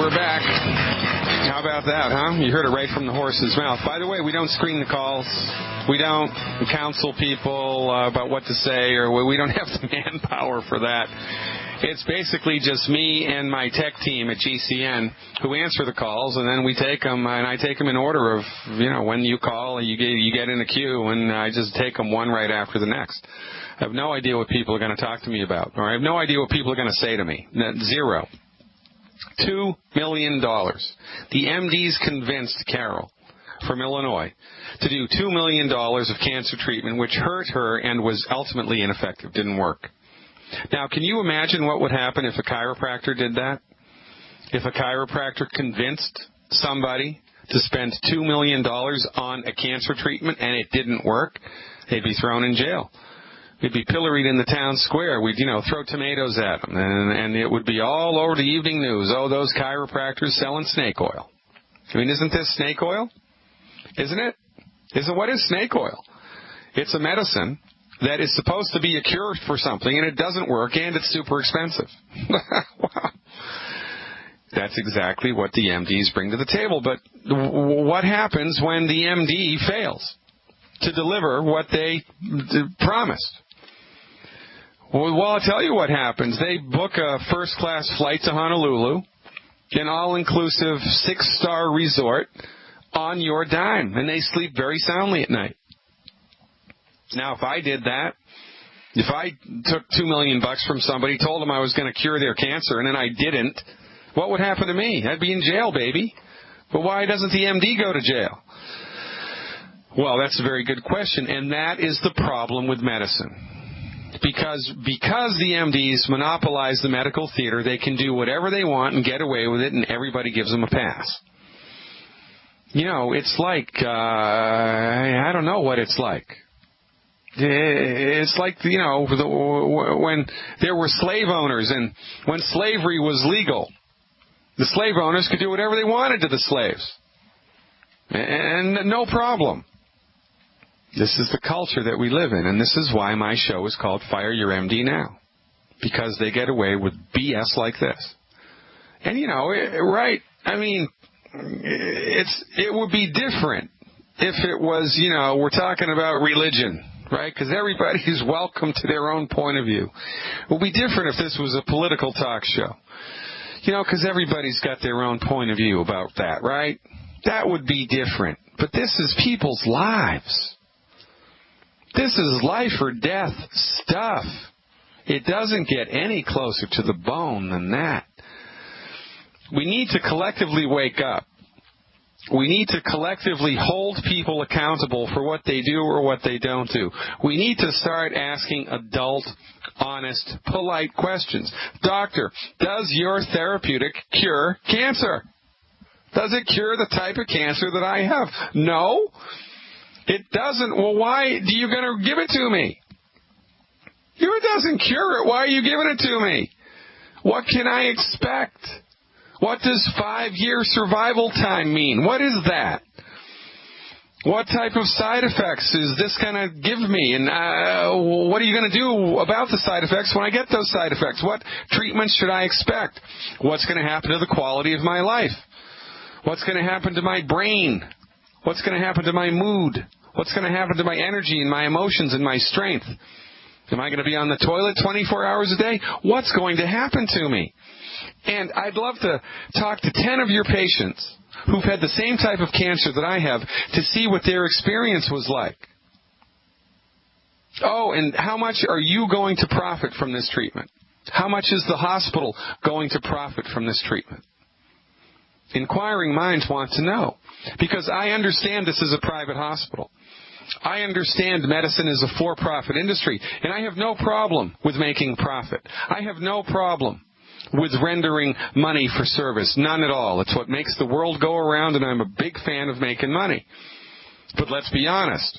we're back. How about that, huh? You heard it right from the horse's mouth. By the way, we don't screen the calls. We don't counsel people about what to say, or we don't have the manpower for that. It's basically just me and my tech team at GCN who answer the calls, and then we take them, and I take them in order of, when you call, you get in a queue, and I just take them one right after the next. I have no idea what people are going to talk to me about, or I have no idea what people are going to say to me. Zero. $2 million. The MDs convinced Carol from Illinois to do $2 million of cancer treatment, which hurt her and was ultimately ineffective, didn't work. Now, can you imagine what would happen if a chiropractor did that? If a chiropractor convinced somebody to spend $2 million on a cancer treatment and it didn't work, they'd be thrown in jail. We'd be pilloried in the town square. We'd, throw tomatoes at them. And it would be all over the evening news. Oh, those chiropractors selling snake oil. I mean, isn't this snake oil? Isn't it? What is snake oil? It's a medicine that is supposed to be a cure for something, and it doesn't work, and it's super expensive. Wow. That's exactly what the MDs bring to the table. But what happens when the MD fails to deliver what they promised? Well, I'll tell you what happens. They book a first-class flight to Honolulu, an all-inclusive 6-star resort on your dime, and they sleep very soundly at night. Now, if I did that, if I took $2 million from somebody, told them I was going to cure their cancer, and then I didn't, what would happen to me? I'd be in jail, baby. But why doesn't the MD go to jail? Well, that's a very good question, and that is the problem with medicine. Because the MDs monopolize the medical theater, they can do whatever they want and get away with it, and everybody gives them a pass. It's like, I don't know what it's like. It's like, when there were slave owners and when slavery was legal, the slave owners could do whatever they wanted to the slaves. And no problem. This is the culture that we live in, and this is why my show is called Fire Your MD Now. Because they get away with BS like this. And, right, I mean, it would be different if it was, we're talking about religion, right? Because everybody's welcome to their own point of view. It would be different if this was a political talk show. Because everybody's got their own point of view about that, right? That would be different. But this is people's lives. This is life or death stuff. It doesn't get any closer to the bone than that. We need to collectively wake up. We need to collectively hold people accountable for what they do or what they don't do. We need to start asking adult, honest, polite questions. Doctor, does your therapeutic cure cancer? Does it cure the type of cancer that I have? No, it doesn't. Well, why are you going to give it to me? If it doesn't cure it, why are you giving it to me? What can I expect? What does 5-year survival time mean? What is that? What type of side effects is this going to give me? And what are you going to do about the side effects when I get those side effects? What treatments should I expect? What's going to happen to the quality of my life? What's going to happen to my brain? What's going to happen to my mood? What's going to happen to my energy and my emotions and my strength? Am I going to be on the toilet 24 hours a day? What's going to happen to me? And I'd love to talk to 10 of your patients who've had the same type of cancer that I have to see what their experience was like. Oh, and how much are you going to profit from this treatment? How much is the hospital going to profit from this treatment? Inquiring minds want to know. Because I understand this is a private hospital. I understand medicine is a for-profit industry, and I have no problem with making profit. I have no problem with rendering money for service. None at all. It's what makes the world go around, and I'm a big fan of making money. But let's be honest.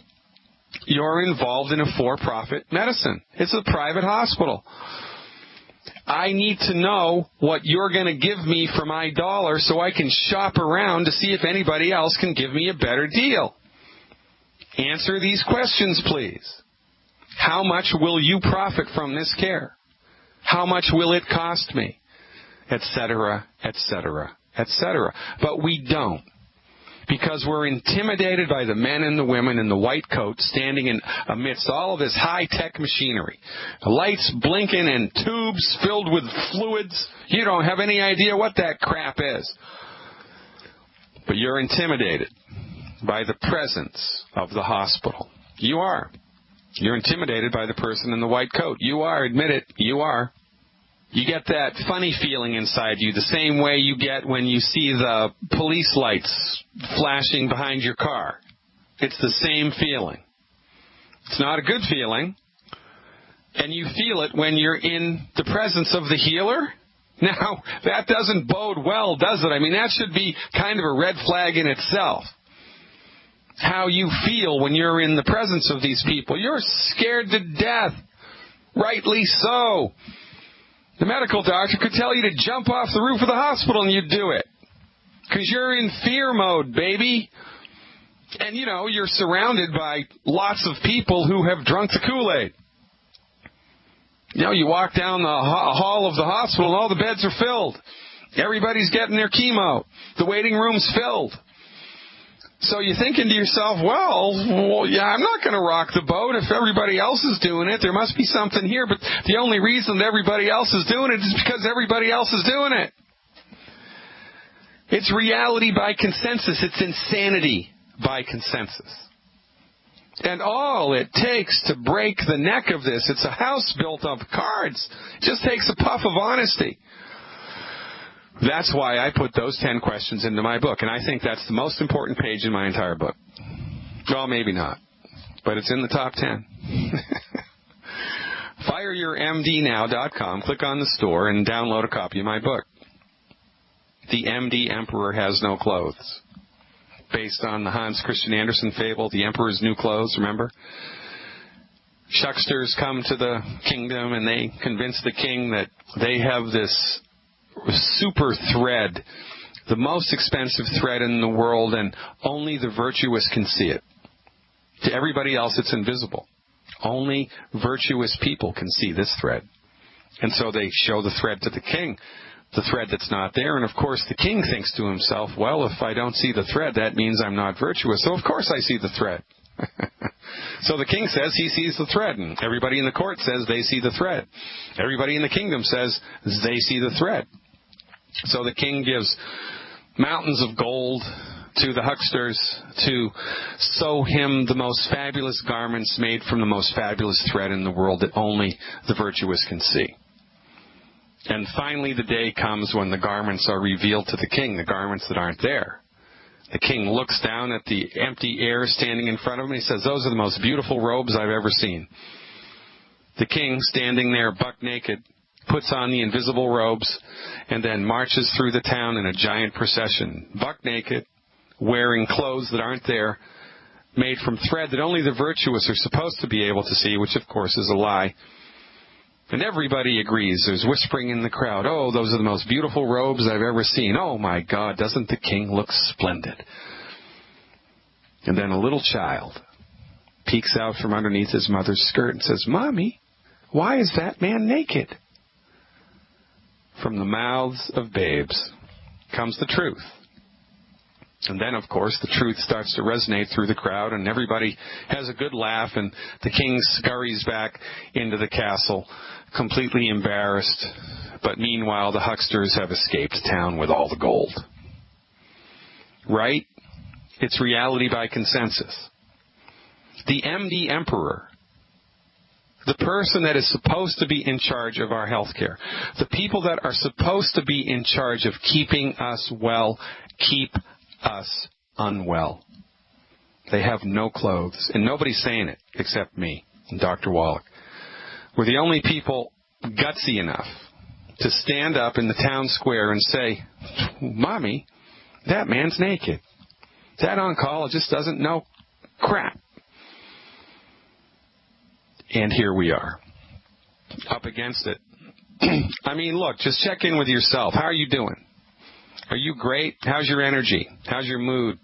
You're involved in a for-profit medicine. It's a private hospital. I need to know what you're going to give me for my dollar so I can shop around to see if anybody else can give me a better deal. Answer these questions, please. How much will you profit from this care? How much will it cost me? Etc., etc., etc. But we don't. Because we're intimidated by the men and the women in the white coats standing amidst all of this high-tech machinery. The lights blinking and tubes filled with fluids. You don't have any idea what that crap is. But you're intimidated by the presence of the hospital. You are. You're intimidated by the person in the white coat. You are. Admit it. You are. You get that funny feeling inside you, the same way you get when you see the police lights flashing behind your car. It's the same feeling. It's not a good feeling. And you feel it when you're in the presence of the healer. Now, that doesn't bode well, does it? I mean, that should be kind of a red flag in itself. How you feel when you're in the presence of these people. You're scared to death. Rightly so. The medical doctor could tell you to jump off the roof of the hospital and you'd do it. Because you're in fear mode, baby. And, you're surrounded by lots of people who have drunk the Kool-Aid. You walk down the hall of the hospital and all the beds are filled. Everybody's getting their chemo. The waiting room's filled. So you're thinking to yourself, well, yeah, I'm not going to rock the boat if everybody else is doing it. There must be something here. But the only reason that everybody else is doing it is because everybody else is doing it. It's reality by consensus. It's insanity by consensus. And all it takes to break the neck of this, it's a house built of cards. It just takes a puff of honesty. That's why I put those 10 questions into my book. And I think that's the most important page in my entire book. Well, maybe not. But it's in the top 10. FireYourMDNow.com. Click on the store and download a copy of my book. The MD Emperor Has No Clothes. Based on the Hans Christian Andersen fable, The Emperor's New Clothes, remember? Shucksters come to the kingdom and they convince the king that they have this super thread, the most expensive thread in the world, and only the virtuous can see it. To everybody else, it's invisible. Only virtuous people can see this thread. And so they show the thread to the king, the thread that's not there. And of course, the king thinks to himself, well, if I don't see the thread, that means I'm not virtuous. So of course I see the thread. So the king says he sees the thread, and everybody in the court says they see the thread. Everybody in the kingdom says they see the thread. So the king gives mountains of gold to the hucksters to sew him the most fabulous garments made from the most fabulous thread in the world that only the virtuous can see. And finally the day comes when the garments are revealed to the king, the garments that aren't there. The king looks down at the empty air standing in front of him and he says, those are the most beautiful robes I've ever seen. The king, standing there buck naked, puts on the invisible robes and then marches through the town in a giant procession, buck naked, wearing clothes that aren't there, made from thread that only the virtuous are supposed to be able to see, which of course is a lie. And everybody agrees. There's whispering in the crowd, oh, those are the most beautiful robes I've ever seen. Oh, my God, doesn't the king look splendid? And then a little child peeks out from underneath his mother's skirt and says, Mommy, why is that man naked? From the mouths of babes comes the truth. And then, of course, the truth starts to resonate through the crowd, and everybody has a good laugh, and the king scurries back into the castle, completely embarrassed. But meanwhile, the hucksters have escaped town with all the gold. Right? It's reality by consensus. The MD Emperor, the person that is supposed to be in charge of our health care, the people that are supposed to be in charge of keeping us well, keep us unwell. They have no clothes. And nobody's saying it except me and Dr. Wallach. We're the only people gutsy enough to stand up in the town square and say, Mommy, that man's naked. That oncologist doesn't know crap. And here we are, up against it. I mean, look, just check in with yourself. How are you doing? Are you great? How's your energy? How's your mood?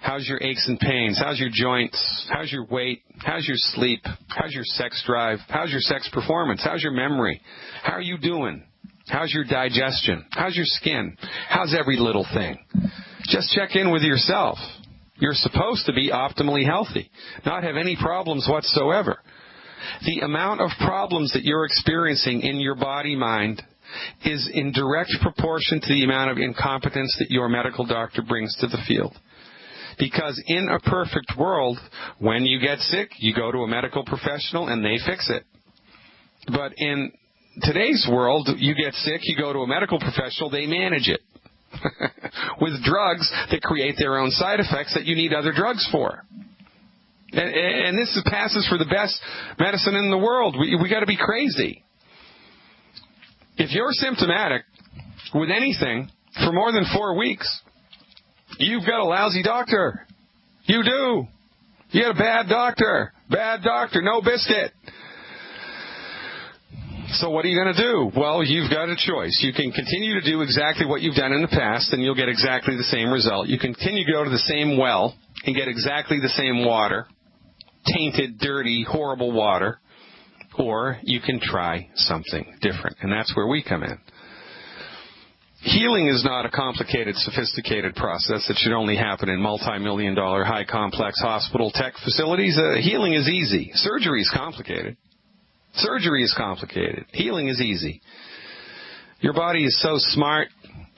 How's your aches and pains? How's your joints? How's your weight? How's your sleep? How's your sex drive? How's your sex performance? How's your memory? How are you doing? How's your digestion? How's your skin? How's every little thing? Just check in with yourself. You're supposed to be optimally healthy, not have any problems whatsoever. The amount of problems that you're experiencing in your body-mind is in direct proportion to the amount of incompetence that your medical doctor brings to the field. Because in a perfect world, when you get sick, you go to a medical professional and they fix it. But in today's world, you get sick, you go to a medical professional, they manage it. With drugs that create their own side effects that you need other drugs for. And this passes for the best medicine in the world. We got to be crazy. If you're symptomatic with anything for more than 4 weeks, you've got a lousy doctor. You do. You got a bad doctor. Bad doctor, no biscuit. So what are you going to do? Well, you've got a choice. You can continue to do exactly what you've done in the past, and you'll get exactly the same result. You can continue to go to the same well and get exactly the same water, tainted, dirty, horrible water, or you can try something different, and that's where we come in. Healing is not a complicated, sophisticated process that should only happen in multi-million-dollar, high-complex hospital tech facilities. Healing is easy. Surgery is complicated. Surgery is complicated. Healing is easy. Your body is so smart,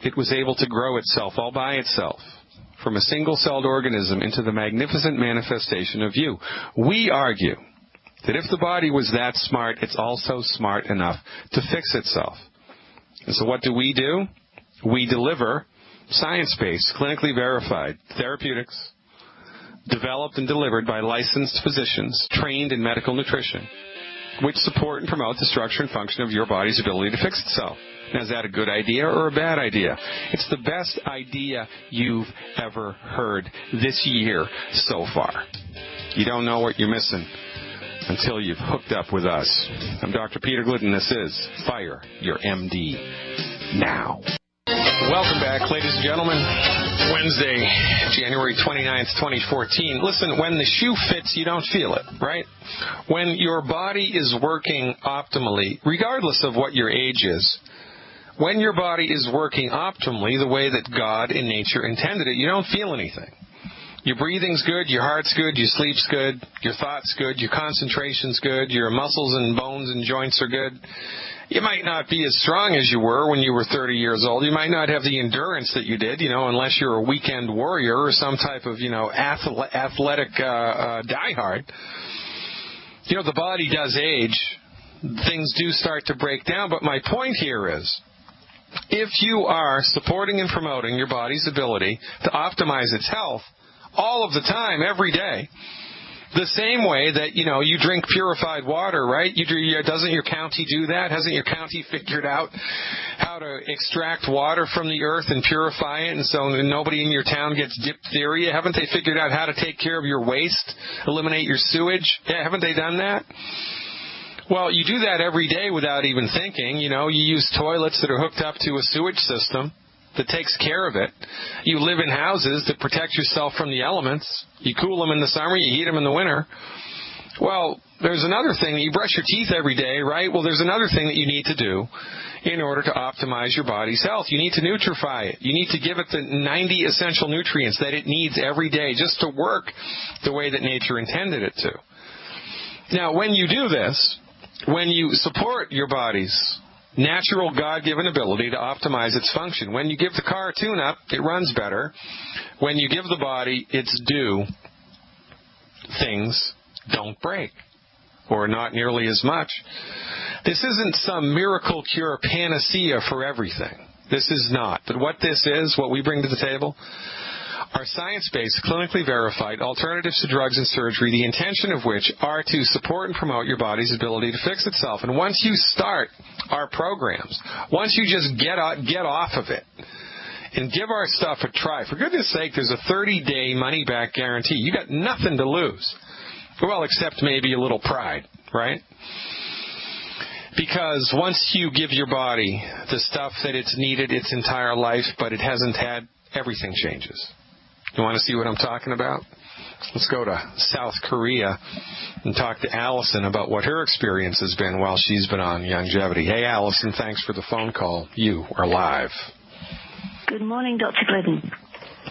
it was able to grow itself all by itself from a single-celled organism into the magnificent manifestation of you. We argue that if the body was that smart, it's also smart enough to fix itself. And so what do? We deliver science-based, clinically verified therapeutics developed and delivered by licensed physicians trained in medical nutrition, which support and promote the structure and function of your body's ability to fix itself. Now, is that a good idea or a bad idea? It's the best idea you've ever heard this year so far. You don't know what you're missing until you've hooked up with us. I'm Dr. Peter Glidden. This is Fire Your MD Now. Welcome back, ladies and gentlemen. Wednesday, January 29th, 2014. Listen, when the shoe fits, you don't feel it, right? When your body is working optimally, regardless of what your age is, when your body is working optimally the way that God in nature intended it, you don't feel anything. Your breathing's good, your heart's good, your sleep's good, your thought's good, your concentration's good, your muscles and bones and joints are good. You might not be as strong as you were when you were 30 years old. You might not have the endurance that you did, unless you're a weekend warrior or some type of, athletic diehard. The body does age. Things do start to break down. But my point here is, if you are supporting and promoting your body's ability to optimize its health all of the time, every day, the same way that, you drink purified water, right? Doesn't your county do that? Hasn't your county figured out how to extract water from the earth and purify it, and so nobody in your town gets diphtheria? Haven't they figured out how to take care of your waste, eliminate your sewage? Yeah, haven't they done that? Well, you do that every day without even thinking. You use toilets that are hooked up to a sewage system that takes care of it. You live in houses that protect yourself from the elements. You cool them in the summer, you heat them in the winter. Well, there's another thing. You brush your teeth every day, right? Well, there's another thing that you need to do in order to optimize your body's health. You need to nutrify it. You need to give it the 90 essential nutrients that it needs every day just to work the way that nature intended it to. Now, when you do this, when you support your body's natural God-given ability to optimize its function, when you give the car a tune-up, it runs better. When you give the body its due, things don't break, or not nearly as much. This isn't some miracle cure panacea for everything. This is not. But what this is, what we bring to the table, are science-based, clinically verified alternatives to drugs and surgery, the intention of which are to support and promote your body's ability to fix itself. And once you start our programs, once you just get off of it and give our stuff a try, for goodness sake, there's a 30-day money-back guarantee. You got nothing to lose. Well, except maybe a little pride, right? Because once you give your body the stuff that it's needed its entire life, but it hasn't had, everything changes. You want to see what I'm talking about? Let's go to South Korea and talk to Allison about what her experience has been while she's been on Youngevity. Hey, Allison, thanks for the phone call. You are live. Good morning, Dr. Glidden.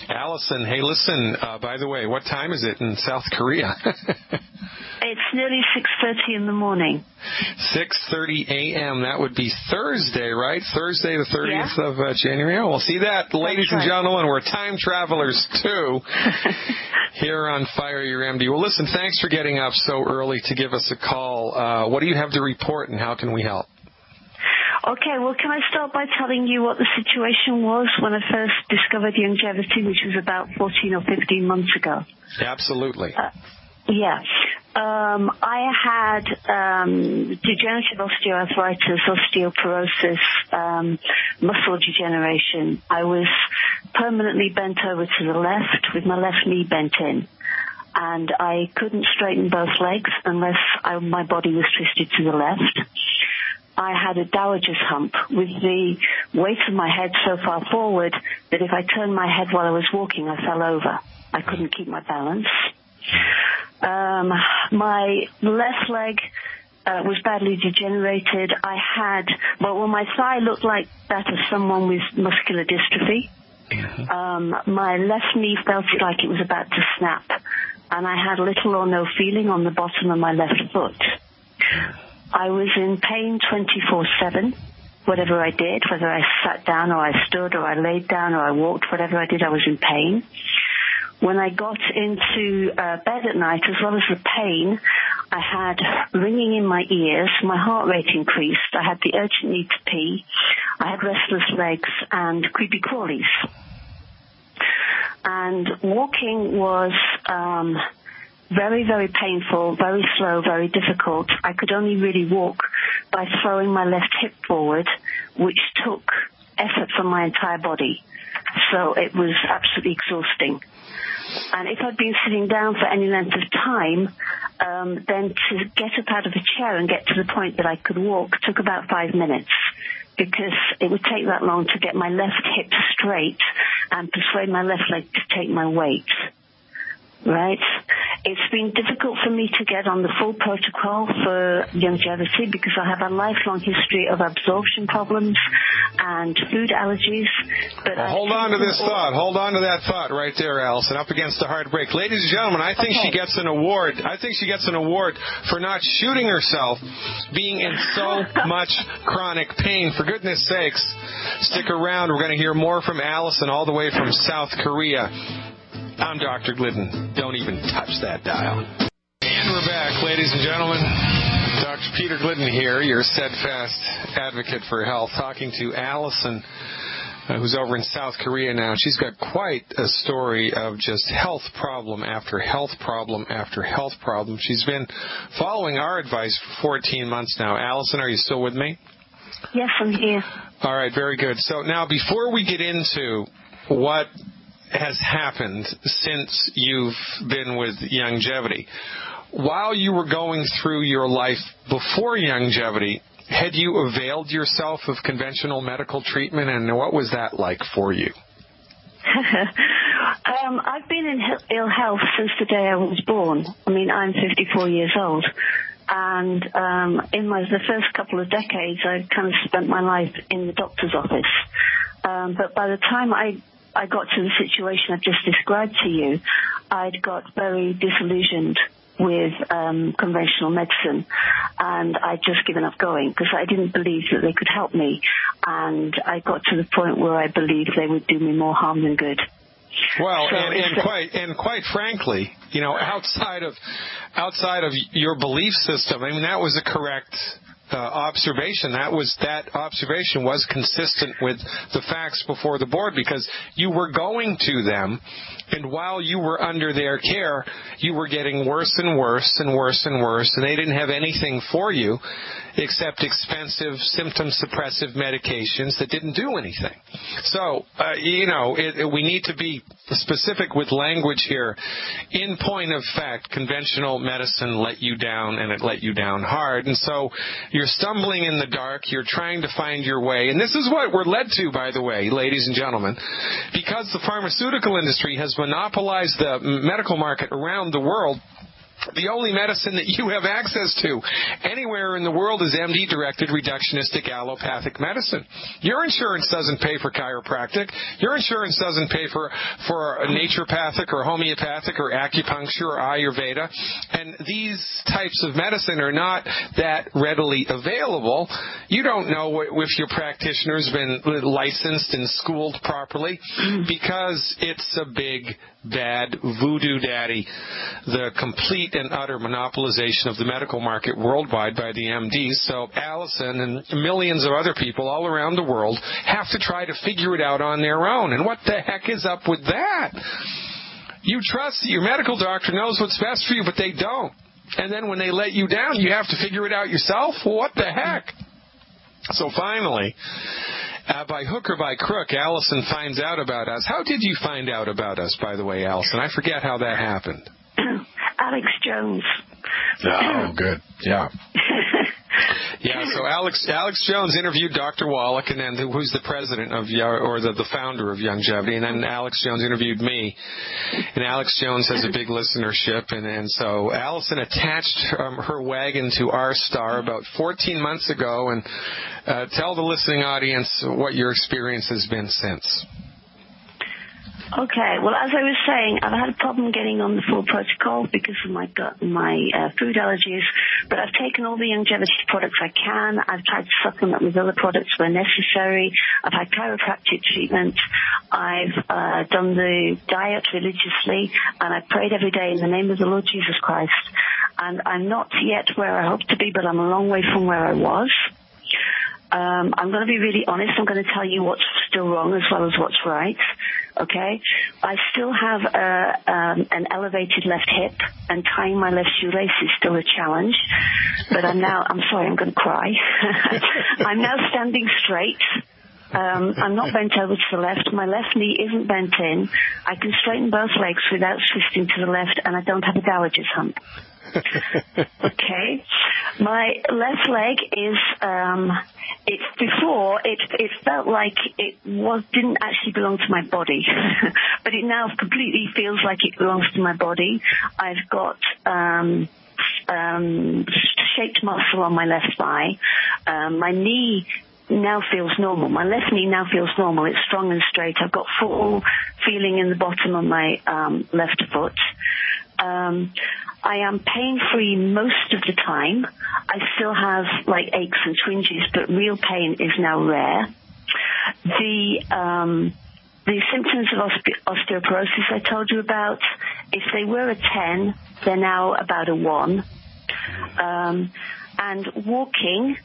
Allison, hey, listen, by the way, what time is it in South Korea? It's nearly 6:30 in the morning. 6:30 a.m. That would be Thursday, right? Thursday the 30th of January. Oh, well, see that, ladies and gentlemen, we're time travelers, too, here on Fire Your MD. Well, listen, thanks for getting up so early to give us a call. What do you have to report, and how can we help? Okay, well, can I start by telling you what the situation was when I first discovered Youngevity, which was about 14 or 15 months ago? Absolutely. I had degenerative osteoarthritis, osteoporosis, muscle degeneration. I was permanently bent over to the left with my left knee bent in. And I couldn't straighten both legs unless my body was twisted to the left. I had a dowager's hump with the weight of my head so far forward that if I turned my head while I was walking, I fell over. I couldn't keep my balance. My left leg was badly degenerated. My thigh looked like that of someone with muscular dystrophy. My left knee felt like it was about to snap, and I had little or no feeling on the bottom of my left foot. I was in pain 24/7. Whatever I did, whether I sat down or I stood or I laid down or I walked, whatever I did, I was in pain. When I got into bed at night, as well as the pain, I had ringing in my ears, my heart rate increased, I had the urgent need to pee, I had restless legs and creepy crawlies. And walking was very, very painful, very slow, very difficult. I could only really walk by throwing my left hip forward, which took effort from my entire body. So it was absolutely exhausting. And if I'd been sitting down for any length of time, then to get up out of a chair and get to the point that I could walk took about 5 minutes, because it would take that long to get my left hip straight and persuade my left leg to take my weight. Right? It's been difficult for me to get on the full protocol for Youngevity because I have a lifelong history of absorption problems and food allergies. But hold on to this thought. Hold on to that thought right there, Allison, up against the hard break. Ladies and gentlemen, I think she gets an award. I think she gets an award for not shooting herself, being in so much chronic pain. For goodness sakes, stick around. We're going to hear more from Allison all the way from South Korea. I'm Dr. Glidden. Don't even touch that dial. And we're back, ladies and gentlemen. Dr. Peter Glidden here, your steadfast advocate for health, talking to Allison, who's over in South Korea now. She's got quite a story of just health problem after health problem after health problem. She's been following our advice for 14 months now. Allison, are you still with me? Yes, I'm here. All right, very good. So now, before we get into what has happened since you've been with Youngevity, while you were going through your life before Youngevity, had you availed yourself of conventional medical treatment, and what was that like for you? I've been in ill health since the day I was born. I mean, I'm 54 years old. And in the first couple of decades, I kind of spent my life in the doctor's office. But by the time I got to the situation I've just described to you, I'd got very disillusioned with conventional medicine, and I'd just given up going because I didn't believe that they could help me, and I got to the point where I believed they would do me more harm than good. Well, and quite frankly, you know, outside of your belief system, I mean, that was a correct observation. That observation was consistent with the facts before the board, because you were going to them, and while you were under their care, you were getting worse and worse and worse and worse, and they didn't have anything for you except expensive symptom-suppressive medications that didn't do anything. So, we need to be specific with language here. In point of fact, conventional medicine let you down, and it let you down hard. And so You're stumbling in the dark. You're trying to find your way. And this is what we're led to, by the way, ladies and gentlemen, because the pharmaceutical industry has monopolized the medical market around the world. The only medicine that you have access to anywhere in the world is MD-directed reductionistic allopathic medicine. Your insurance doesn't pay for chiropractic. Your insurance doesn't pay for naturopathic or homeopathic or acupuncture or Ayurveda. And these types of medicine are not that readily available. You don't know if your practitioner's been licensed and schooled properly because it's a big, bad voodoo daddy. The complete and utter monopolization of the medical market worldwide by the MDs. So Allison and millions of other people all around the world have to try to figure it out on their own. And what the heck is up with that? You trust that your medical doctor knows what's best for you, but they don't. And then when they let you down, you have to figure it out yourself? Well, what the heck? So finally, by hook or by crook, Allison finds out about us. How did you find out about us, by the way, Allison? I forget how that happened. Alex Jones. Oh, good. Yeah. Yeah, so Alex Jones interviewed Dr. Wallach, and then who's the president of, or the founder of Longevity, and then Alex Jones interviewed me. And Alex Jones has a big listenership, and so Allison attached her wagon to our star about 14 months ago, and tell the listening audience what your experience has been since. Okay, well, as I was saying, I've had a problem getting on the full protocol because of my gut and my food allergies, but I've taken all the longevity products I can. I've tried to supplement with other products where necessary. I've had chiropractic treatment. I've done the diet religiously, and I've prayed every day in the name of the Lord Jesus Christ. And I'm not yet where I hope to be, but I'm a long way from where I was. I'm going to be really honest. I'm going to tell you what's still wrong as well as what's right. Okay? I still have an elevated left hip, and tying my left shoelace is still a challenge. But I'm sorry, I'm going to cry. I'm now standing straight. I'm not bent over to the left. My left knee isn't bent in. I can straighten both legs without twisting to the left, and I don't have a dowager's hump. Okay, my left leg is it felt like it didn't actually belong to my body, but it now completely feels like it belongs to my body. I've got shaped muscle on my left thigh. My knee now feels normal. My left knee now feels normal. It's strong and straight. I've got full feeling in the bottom of my left foot. I am pain-free most of the time. I still have like aches and twinges, but real pain is now rare. The symptoms of osteoporosis I told you about, if they were a 10, they're now about a 1. And walking,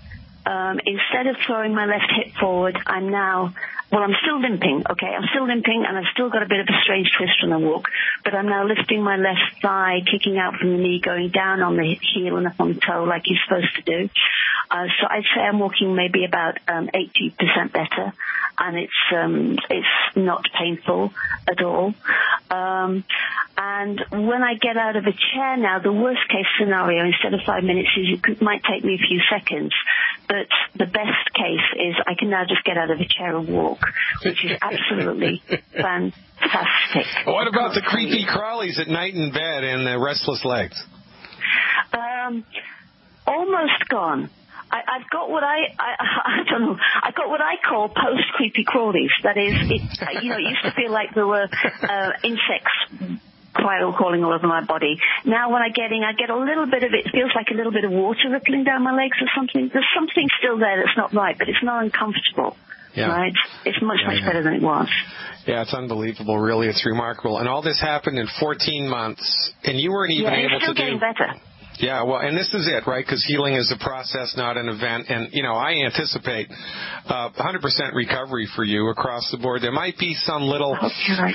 instead of throwing my left hip forward, I'm still limping, okay? I'm still limping, and I've still got a bit of a strange twist when I walk, but I'm now lifting my left thigh, kicking out from the knee, going down on the heel and up on the toe like you're supposed to do. So I'd say I'm walking maybe about 80% better, and it's not painful at all. And when I get out of a chair now, the worst case scenario, instead of 5 minutes, is it might take me a few seconds. But the best case is I can now just get out of a chair and walk, which is absolutely fantastic. What about the creepy crawlies at night in bed and the restless legs? Almost gone. I've got what I don't know. I've got what I call post creepy crawlies. That is, it used to feel like there were insects crawling all over my body. Now when I get a little bit of it feels like a little bit of water rippling down my legs or something. There's something still there that's not right, but it's not uncomfortable. Yeah. Right? It's much better than it was. Yeah, it's unbelievable. Really, it's remarkable. And all this happened in 14 months, and you weren't even able to do. It's still getting better. Yeah, well, and this is it, right? Because healing is a process, not an event. And, I anticipate 100% recovery for you across the board. There might be some little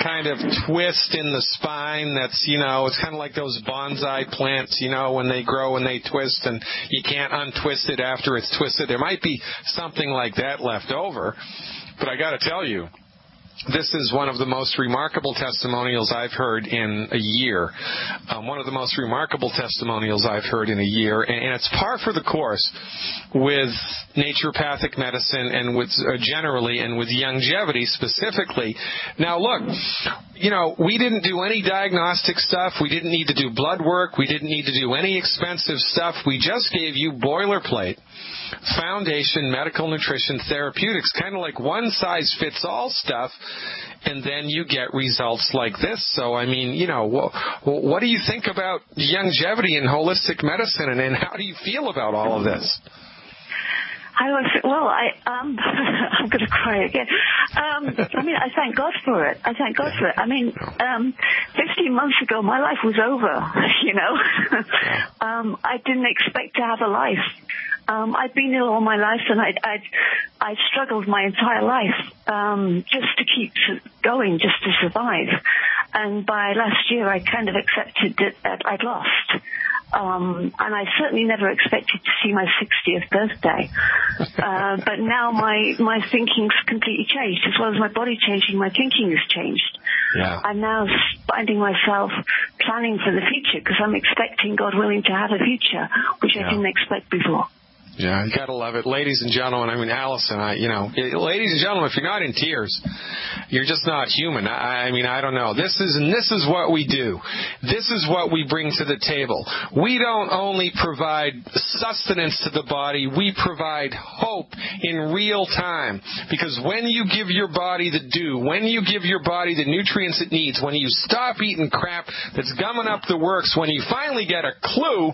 kind of twist in the spine that's, it's kind of like those bonsai plants, when they grow and they twist and you can't untwist it after it's twisted. There might be something like that left over. But I got to tell you, This is one of the most remarkable testimonials I've heard in a year. One of the most remarkable testimonials I've heard in a year, and it's par for the course with naturopathic medicine and with generally and with longevity specifically. Now, look, we didn't do any diagnostic stuff. We didn't need to do blood work. We didn't need to do any expensive stuff. We just gave you boilerplate foundation medical nutrition therapeutics, kind of like one-size-fits-all stuff, and then you get results like this. So, I mean, what do you think about longevity and holistic medicine, and how do you feel about all of this? I'm going to cry again. I thank God for it. 15 months ago, my life was over, I didn't expect to have a life. I'd been ill all my life, and I'd struggled my entire life just to keep going, just to survive. And by last year, I kind of accepted that I'd lost. And I certainly never expected to see my 60th birthday. But now my thinking's completely changed. As well as my body changing, my thinking has changed. Yeah. I'm now finding myself planning for the future because I'm expecting, God willing, to have a future, which I didn't expect before. Yeah, you gotta love it. Ladies and gentlemen, Allison, ladies and gentlemen, if you're not in tears, you're just not human. I don't know. This is what we do. This is what we bring to the table. We don't only provide sustenance to the body, we provide hope in real time. Because when you give your body the dew, when you give your body the nutrients it needs, when you stop eating crap that's gumming up the works, when you finally get a clue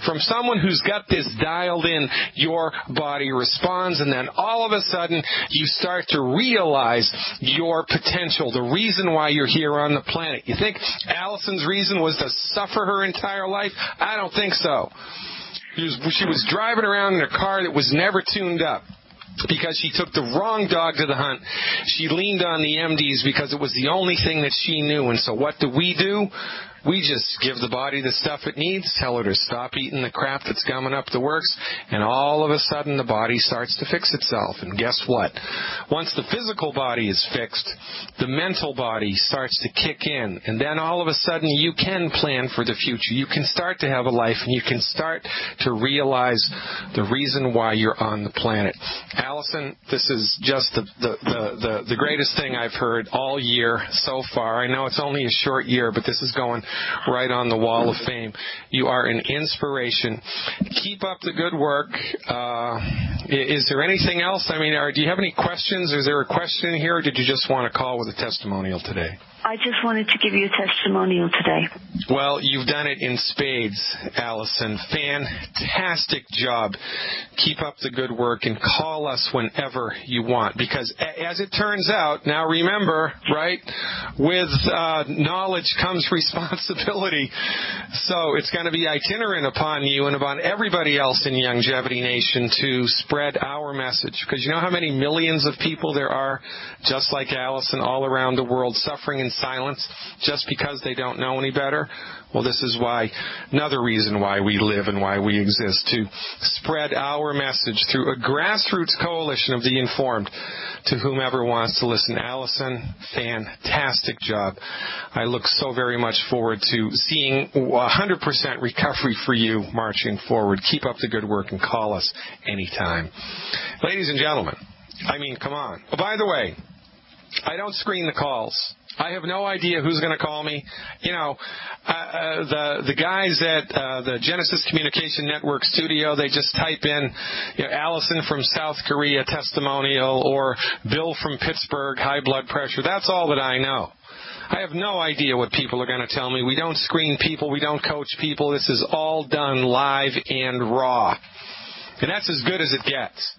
from someone who's got this dialed in, your body responds, and then all of a sudden you start to realize your potential, the reason why you're here on the planet. You think Allison's reason was to suffer her entire life? I don't think so. She was driving around in a car that was never tuned up because she took the wrong dog to the hunt. She leaned on the MDs because it was the only thing that she knew. And so what do? We just give the body the stuff it needs, tell her to stop eating the crap that's gumming up the works, and all of a sudden the body starts to fix itself. And guess what? Once the physical body is fixed, the mental body starts to kick in, and then all of a sudden you can plan for the future. You can start to have a life, and you can start to realize the reason why you're on the planet. Allison, this is just the greatest thing I've heard all year so far. I know it's only a short year, but this is going right on the wall of fame. You are an inspiration. Keep up the good work. Is there anything else? Do you have any questions? Is there a question here, or did you just want to call with a testimonial today? I just wanted to give you a testimonial today. Well, you've done it in spades, Allison. Fantastic job. Keep up the good work and call us whenever you want. Because as it turns out, now remember, right, with knowledge comes responsibility. So it's going to be itinerant upon you and upon everybody else in Longevity Nation to spread our message. Because you know how many millions of people there are, just like Allison, all around the world suffering in silence just because they don't know any better? Well, this is another reason why we live and why we exist, to spread our message through a grassroots coalition of the informed to whomever wants to listen. Allison, fantastic job. I look so very much forward to seeing 100% recovery for you marching forward. Keep up the good work and call us anytime. Ladies and gentlemen, come on. Oh, by the way, I don't screen the calls. I have no idea who's going to call me. The guys at the Genesis Communication Network studio, they just type in Allison from South Korea testimonial, or Bill from Pittsburgh, high blood pressure. That's all that I know. I have no idea what people are going to tell me. We don't screen people. We don't coach people. This is all done live and raw. And that's as good as it gets.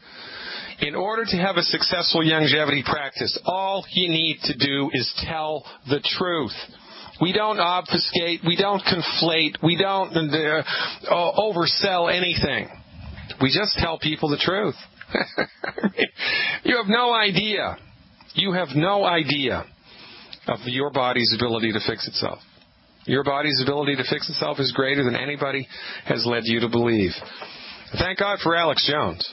In order to have a successful longevity practice, all you need to do is tell the truth. We don't obfuscate. We don't conflate. We don't oversell anything. We just tell people the truth. You have no idea. You have no idea of your body's ability to fix itself. Your body's ability to fix itself is greater than anybody has led you to believe. Thank God for Alex Jones.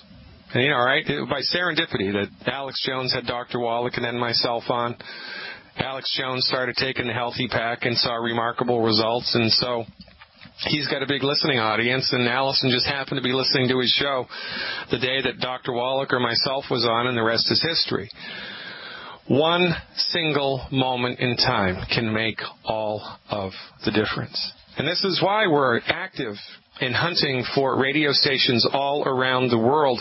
And, right, by serendipity that Alex Jones had Dr. Wallach and then myself on. Alex Jones started taking the Healthy Pack and saw remarkable results, and so he's got a big listening audience, and Allison just happened to be listening to his show the day that Dr. Wallach or myself was on, and the rest is history. One single moment in time can make all of the difference. And this is why we're active in hunting for radio stations all around the world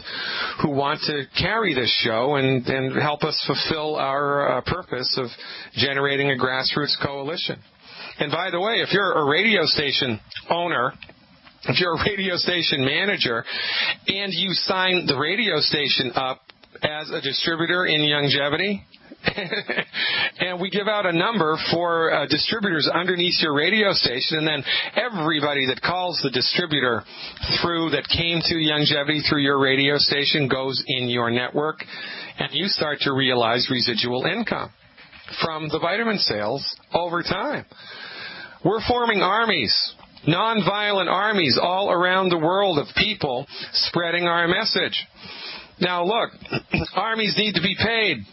who want to carry this show and help us fulfill our purpose of generating a grassroots coalition. And by the way, if you're a radio station owner, if you're a radio station manager, and you sign the radio station up as a distributor in Youngevity, and we give out a number for distributors underneath your radio station, and then everybody that calls the distributor that came to Youngevity through your radio station goes in your network, and you start to realize residual income from the vitamin sales over time. We're forming armies, nonviolent armies all around the world of people spreading our message. Now look, armies need to be paid.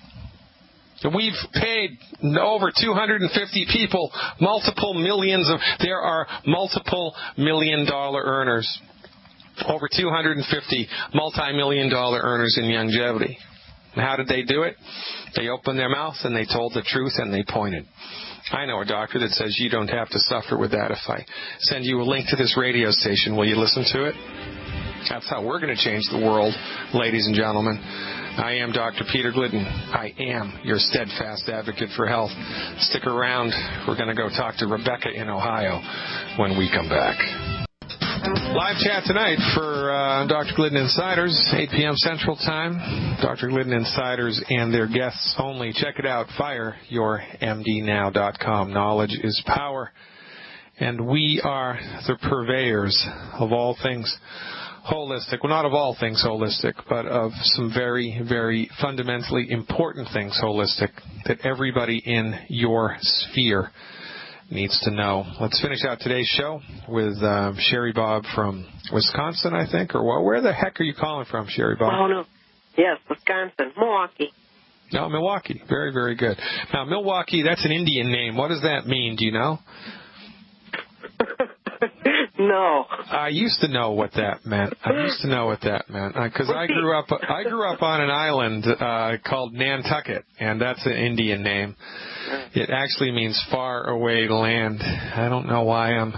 We've paid over 250 people there are multiple million-dollar earners, over 250 multi-million-dollar earners in Youngevity. And how did they do it? They opened their mouth and they told the truth and they pointed. I know a doctor that says you don't have to suffer with that. If I send you a link to this radio station, will you listen to it? That's how we're going to change the world, ladies and gentlemen. I am Dr. Peter Glidden. I am your steadfast advocate for health. Stick around. We're going to go talk to Rebecca in Ohio when we come back. Live chat tonight for Dr. Glidden Insiders, 8 p.m. Central Time. Dr. Glidden Insiders and their guests only. Check it out, fireyourmdnow.com. Knowledge is power. And we are the purveyors of all things holistic. Well, not of all things holistic, but of some very, very fundamentally important things holistic that everybody in your sphere needs to know. Let's finish out today's show with Sherry Bob from Wisconsin, I think, or where the heck are you calling from, Sherry Bob? Oh, no. Yes, Wisconsin, Milwaukee. No, Milwaukee. Very, very good. Now, Milwaukee, that's an Indian name. What does that mean? Do you know? No. I used to know what that meant. Because I grew up on an island called Nantucket, and that's an Indian name. It actually means far away land. I don't know why I'm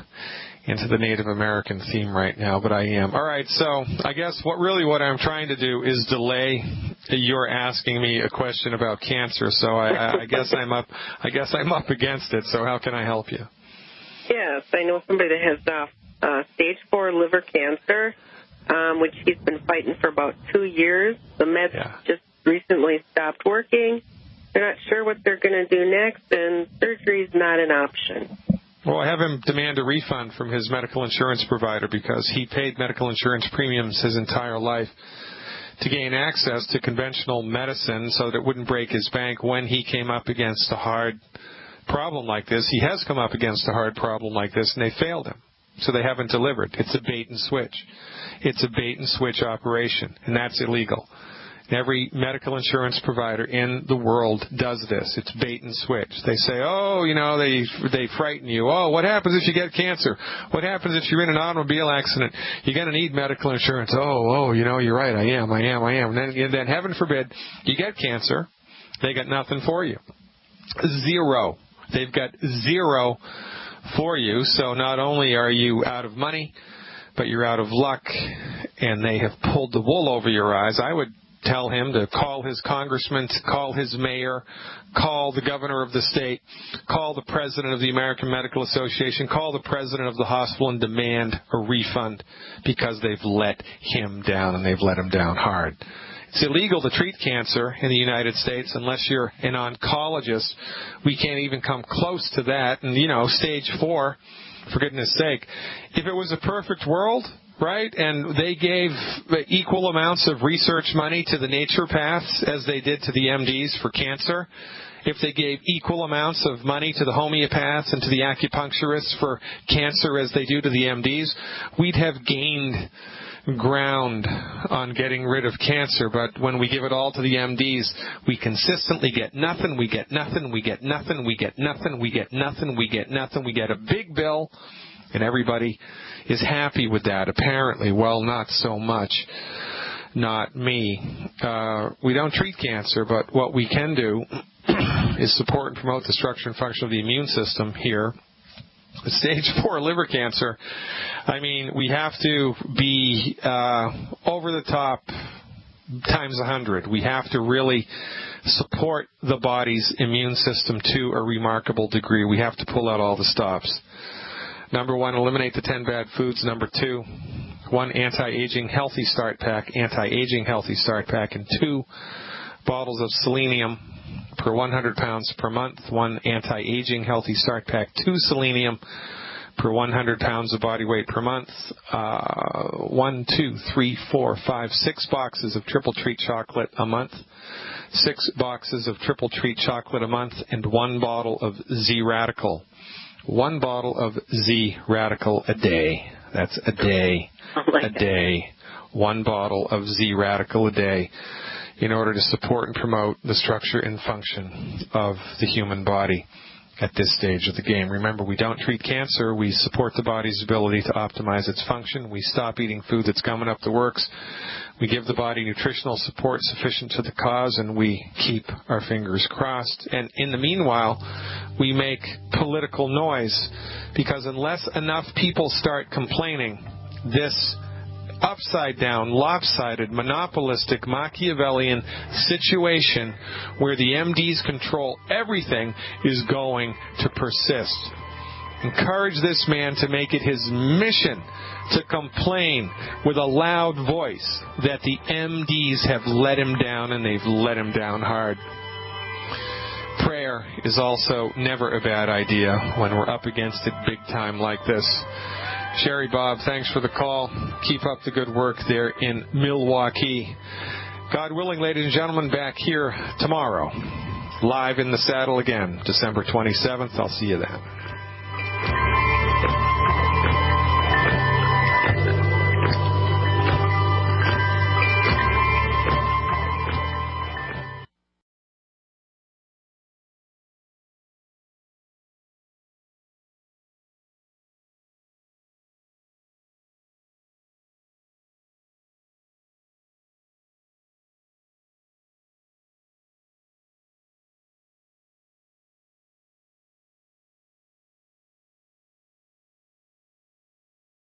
into the Native American theme right now, but I am. All right, so I guess what I'm trying to do is delay your asking me a question about cancer. So I guess I'm up against it. So how can I help you? Yes, I know somebody that has stage 4 liver cancer, which he's been fighting for about 2 years. The meds just recently stopped working. They're not sure what they're going to do next, and surgery is not an option. Well, I have him demand a refund from his medical insurance provider because he paid medical insurance premiums his entire life to gain access to conventional medicine so that it wouldn't break his bank when he came up against a hard problem like this. He has come up against a hard problem like this, and they failed him. So they haven't delivered. It's a bait and switch. It's a bait and switch operation, and that's illegal. Every medical insurance provider in the world does this. It's bait and switch. They say, they frighten you. Oh, what happens if you get cancer? What happens if you're in an automobile accident? You're going to need medical insurance. Oh, you're right. I am. And then heaven forbid, you get cancer. They got nothing for you. Zero. They've got zero for you. So not only are you out of money, but you're out of luck, and they have pulled the wool over your eyes. I would tell him to call his congressman, to call his mayor, call the governor of the state, call the president of the American Medical Association, call the president of the hospital and demand a refund because they've let him down, and they've let him down hard. It's illegal to treat cancer in the United States unless you're an oncologist. We can't even come close to that. And, stage 4, for goodness sake, if it was a perfect world, right, and they gave equal amounts of research money to the naturopaths as they did to the MDs for cancer, if they gave equal amounts of money to the homeopaths and to the acupuncturists for cancer as they do to the MDs, we'd have gained ground on getting rid of cancer, but when we give it all to the MDs, we consistently get nothing, we get nothing, we get nothing, we get nothing, we get nothing, we get nothing, we get a big bill, and everybody is happy with that, apparently. Well, not so much. Not me. We don't treat cancer, but what we can do is support and promote the structure and function of the immune system here. Stage 4 liver cancer, I mean, we have to be over the top times 100. We have to really support the body's immune system to a remarkable degree. We have to pull out all the stops. Number 1, eliminate the 10 bad foods. Number 2, 1 anti-aging healthy start pack, and 2 bottles of selenium per 100 pounds per month. 1 anti-aging healthy start pack, 2 selenium per 100 pounds of body weight per month. 1, 2, 3, 4, 5, 6 boxes of Triple Treat chocolate a month. 6 boxes of Triple Treat chocolate a month, and 1 bottle of Z-Radical. 1 bottle of Z-Radical a day. That's a day. A day. 1 bottle of Z-Radical a day in order to support and promote the structure and function of the human body at this stage of the game. Remember, we don't treat cancer. We support the body's ability to optimize its function. We stop eating food that's gumming up the works. We give the body nutritional support sufficient to the cause, and we keep our fingers crossed. And in the meanwhile, we make political noise, because unless enough people start complaining, this upside-down, lopsided, monopolistic, Machiavellian situation where the MDs control everything is going to persist. Encourage this man to make it his mission to complain with a loud voice that the MDs have let him down, and they've let him down hard. Prayer is also never a bad idea when we're up against it big time like this. Sherry Bob, thanks for the call. Keep up the good work there in Milwaukee. God willing, ladies and gentlemen, back here tomorrow. Live in the saddle again, December 27th. I'll see you then.